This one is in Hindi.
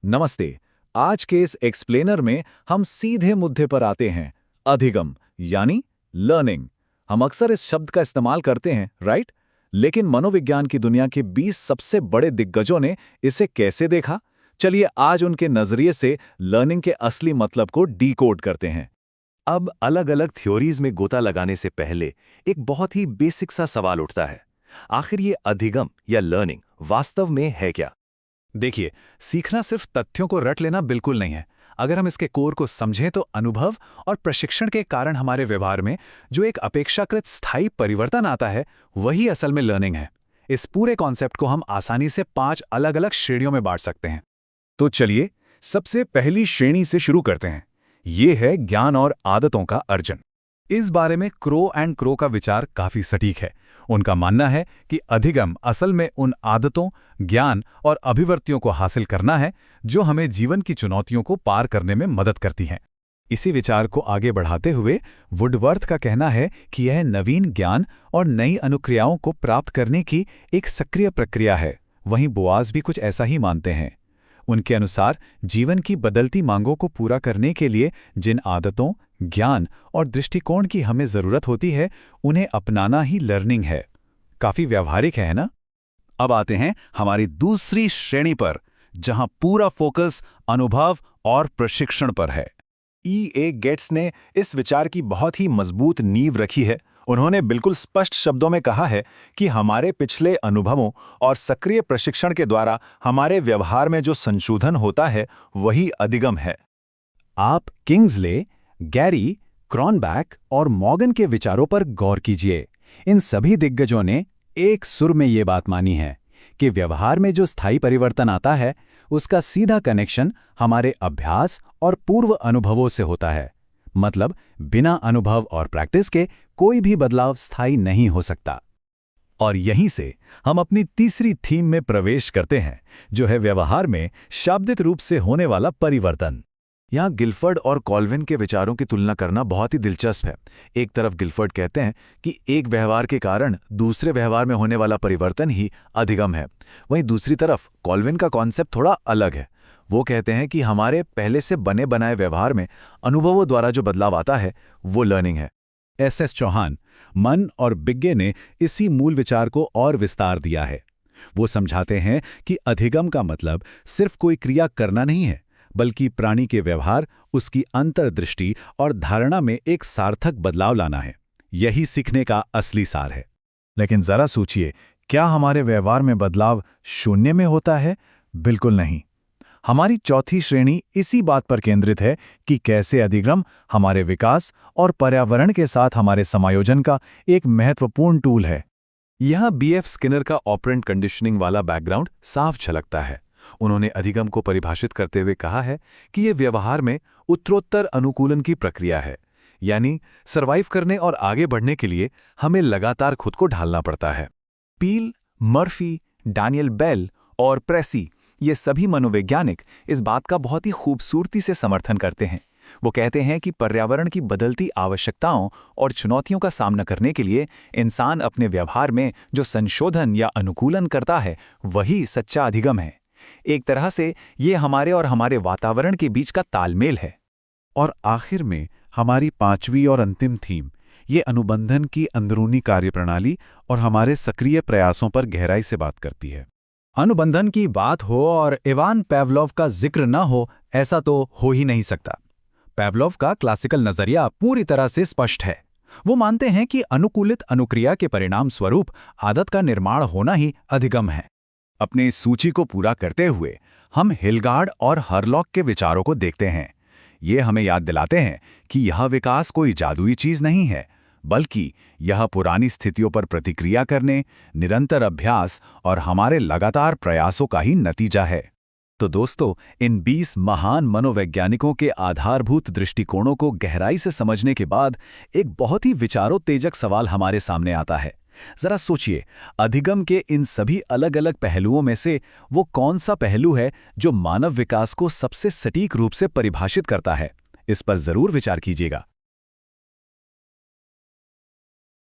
नमस्ते। आज के इस एक्सप्लेनर में हम सीधे मुद्दे पर आते हैं। अधिगम यानी लर्निंग। हम अक्सर इस शब्द का इस्तेमाल करते हैं, राइट? लेकिन मनोविज्ञान की दुनिया के 20 सबसे बड़े दिग्गजों ने इसे कैसे देखा? चलिए आज उनके नजरिए से लर्निंग के असली मतलब को डीकोड करते हैं। अब अलग-अलग थ्योरीज में गोता लगाने से पहले एक बहुत ही बेसिक सा सवाल उठता है। आखिर ये अधिगम या लर्निंग वास्तव में है क्या? देखिए, सीखना सिर्फ तथ्यों को रट लेना बिल्कुल नहीं है। अगर हम इसके कोर को समझें तो अनुभव और प्रशिक्षण के कारण हमारे व्यवहार में जो एक अपेक्षाकृत स्थायी परिवर्तन आता है, वही असल में लर्निंग है। इस पूरे कॉन्सेप्ट को हम आसानी से 5 अलग-अलग श्रेणियों में बांट सकते हैं। तो चलिए, सबसे पहली श्रेणी से शुरू करते हैं। ये है ज्ञान और आदतों का अर्जन। इस बारे में क्रो एंड क्रो का विचार काफी सटीक है। उनका मानना है कि अधिगम असल में उन आदतों, ज्ञान और अभिवृत्तियों को हासिल करना है जो हमें जीवन की चुनौतियों को पार करने में मदद करती हैं। इसी विचार को आगे बढ़ाते हुए वुडवर्थ का कहना है कि यह नवीन ज्ञान और नई अनुक्रियाओं को प्राप्त करने की एक सक्रिय प्रक्रिया है। वहीं बोआज भी कुछ ऐसा ही मानते हैं। उनके अनुसार जीवन की बदलती मांगों को पूरा करने के लिए जिन आदतों, ज्ञान और दृष्टिकोण की हमें जरूरत होती है, उन्हें अपनाना ही लर्निंग है। काफी व्यावहारिक है ना? अब आते हैं हमारी दूसरी श्रेणी पर, जहां पूरा फोकस अनुभव और प्रशिक्षण पर है। E.A. गेट्स ने इस विचार की बहुत ही मजबूत नींव रखी है। उन्होंने बिल्कुल स्पष्ट शब्दों में कहा है कि हमारे पिछले अनुभवों और सक्रिय प्रशिक्षण के द्वारा हमारे व्यवहार में जो संशोधन होता है, वही अधिगम है। आप किंग्सले, गैरी, क्रॉनबैक और मॉर्गन के विचारों पर गौर कीजिए। इन सभी दिग्गजों ने एक सुर में ये बात मानी है कि व्यवहार में जो स्थायी परिवर्तन आता है, उसका सीधा कनेक्शन हमारे अभ्यास और पूर्व अनुभवों से होता है। मतलब बिना अनुभव और प्रैक्टिस के कोई भी बदलाव स्थायी नहीं हो सकता। और यहीं से हम अपनी तीसरी थीम में प्रवेश करते हैं, जो है व्यवहार में शाब्दिक रूप से होने वाला परिवर्तन। यहाँ गिलफर्ड और कॉल्विन के विचारों की तुलना करना बहुत ही दिलचस्प है। एक तरफ गिलफर्ड कहते हैं कि एक व्यवहार के कारण दूसरे व्यवहार में होने वाला परिवर्तन ही अधिगम है। वहीं दूसरी तरफ कॉल्विन का कॉन्सेप्ट थोड़ा अलग है। वो कहते हैं कि हमारे पहले से बने बनाए व्यवहार में अनुभवों द्वारा जो बदलाव आता है, वो लर्निंग है। S.S. चौहान, मन और बिग्गे ने इसी मूल विचार को और विस्तार दिया है। वो समझाते हैं कि अधिगम का मतलब सिर्फ कोई क्रिया करना नहीं है, बल्कि प्राणी के व्यवहार, उसकी अंतर्दृष्टि और धारणा में एक सार्थक बदलाव लाना है। यही सीखने का असली सार है। लेकिन जरा सोचिए, क्या हमारे व्यवहार में बदलाव शून्य में होता है? बिल्कुल नहीं। हमारी चौथी श्रेणी इसी बात पर केंद्रित है कि कैसे अधिगम हमारे विकास और पर्यावरण के साथ हमारे समायोजन का एक महत्वपूर्ण टूल है। यहां B.F. स्किनर का ऑपरेंट कंडीशनिंग वाला बैकग्राउंड साफ झलकता है। उन्होंने अधिगम को परिभाषित करते हुए कहा है कि यह व्यवहार में उत्तरोत्तर अनुकूलन की प्रक्रिया है। यानी सर्वाइव करने और आगे बढ़ने के लिए हमें लगातार खुद को ढालना पड़ता है। पील, मर्फी, डैनियल बेल और प्रेसी, ये सभी मनोवैज्ञानिक इस बात का बहुत ही खूबसूरती से समर्थन करते हैं। वो कहते हैं कि पर्यावरण की बदलती आवश्यकताओं और चुनौतियों का सामना करने के लिए इंसान अपने व्यवहार में जो संशोधन या अनुकूलन करता है, वही सच्चा अधिगम है। एक तरह से ये हमारे और हमारे वातावरण के बीच का तालमेल है। और आखिर में हमारी पांचवी और अंतिम थीम, ये अनुबंधन की अंदरूनी कार्यप्रणाली और हमारे सक्रिय प्रयासों पर गहराई से बात करती है। अनुबंधन की बात हो और इवान पावलोव का जिक्र न हो, ऐसा तो हो ही नहीं सकता। पावलोव का क्लासिकल नजरिया पूरी तरह से स्पष्ट है। वो मानते हैं कि अनुकूलित अनुक्रिया के परिणाम स्वरूप आदत का निर्माण होना ही अधिगम है। अपनी सूची को पूरा करते हुए हम हिलगार्ड और हरलॉक के विचारों को देखते हैं। ये हमें याद दिलाते हैं कि यह विकास कोई जादुई चीज नहीं है, बल्कि यह पुरानी स्थितियों पर प्रतिक्रिया करने, निरंतर अभ्यास और हमारे लगातार प्रयासों का ही नतीजा है। तो दोस्तों, इन 20 महान मनोवैज्ञानिकों के आधारभूत दृष्टिकोणों को गहराई से समझने के बाद एक बहुत ही विचारोत्तेजक सवाल हमारे सामने आता है। जरा सोचिए, अधिगम के इन सभी अलग अलग पहलुओं में से वो कौन सा पहलू है जो मानव विकास को सबसे सटीक रूप से परिभाषित करता है? इस पर जरूर विचार कीजिएगा।